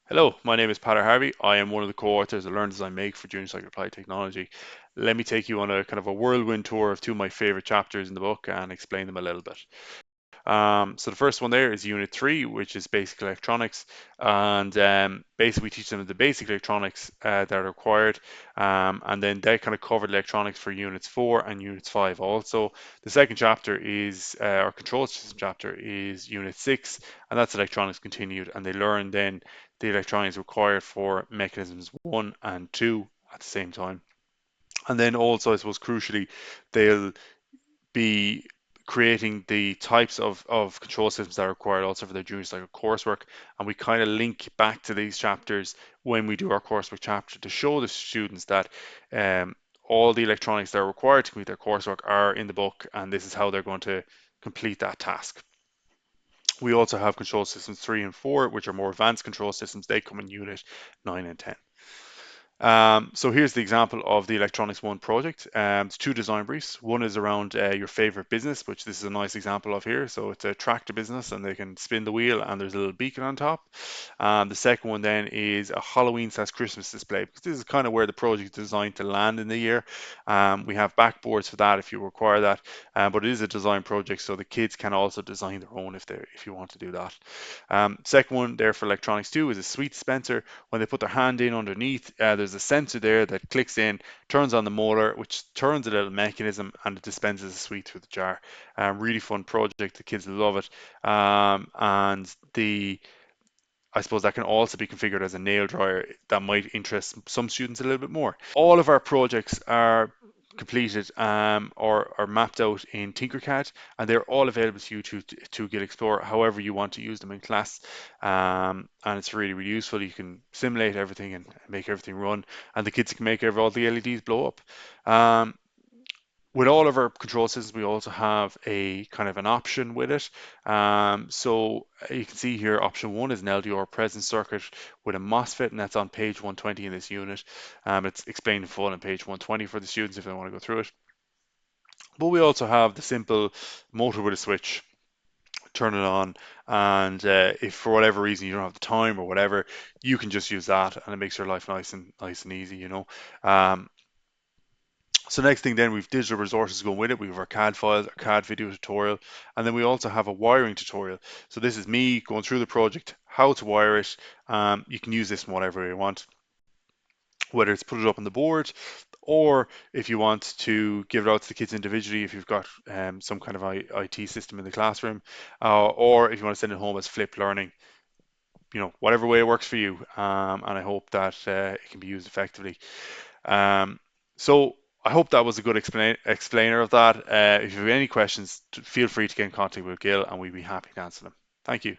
Hello, my name is Peadar Harvey. I am one of the co-authors of Learn Design Make for Junior Cycle Applied Technology. Let me take you on a kind of a whirlwind tour of two of my favorite chapters in the book and explain them a little bit. So the first one there is Unit 3, which is Basic Electronics, and basically we teach them the basic electronics that are required, and then they kind of covered electronics for Units 4 and Units 5 also. The second chapter is, our Control System chapter is Unit 6, and that's Electronics Continued, and they learn then the electronics required for Mechanisms 1 and 2 at the same time. And then also, I suppose, crucially, they'll be creating the types of control systems that are required also for their junior cycle coursework. And we kind of link back to these chapters when we do our coursework chapter to show the students that all the electronics that are required to complete their coursework are in the book, and this is how they're going to complete that task. We also have control systems 3 and 4, which are more advanced control systems. They come in unit 9 and 10. So here's the example of the Electronics One project. It's two design briefs. One is around your favorite business, which this is a nice example of here. So it's a tractor business and they can spin the wheel and there's a little beacon on top. The second one then is a Halloween/Christmas display, because this is kind of where the project is designed to land in the year. We have backboards for that if you require that, but it is a design project, so the kids can also design their own if you want to do that. Second one there for Electronics 2 is a sweet dispenser. When they put their hand in underneath, there's a sensor there that clicks in, turns on the motor, which turns a little mechanism, and it dispenses a sweet through the jar. Really fun project. The kids love it. And I suppose that can also be configured as a nail dryer that might interest some students a little bit more. All of our projects are completed or are mapped out in Tinkercad, and they're all available to you to get explore however you want to use them in class. And it's really, really useful. You can simulate everything and make everything run, and the kids can make all the LEDs blow up. Um, with all of our control systems, we also have a kind of an option with it. So you can see here, option one is an LDR presence circuit with a MOSFET, and that's on page 120 in this unit. It's explained in full on page 120 for the students if they want to go through it. But we also have the simple motor with a switch, turn it on, and if for whatever reason you don't have the time or whatever, you can just use that, and it makes your life nice and easy. Um, So next thing then we've digital resources going with it. We have our CAD files, our CAD video tutorial, and then we also have a wiring tutorial. So this is me going through the project, how to wire it. You can use this in whatever way you want, whether it's put it up on the board, or if you want to give it out to the kids individually, if you've got some kind of IT system in the classroom, or if you want to send it home as flipped learning, whatever way it works for you. And I hope that it can be used effectively. Um, so I hope that was a good explainer of that. If you have any questions, feel free to get in contact with Gil and we'd be happy to answer them. Thank you.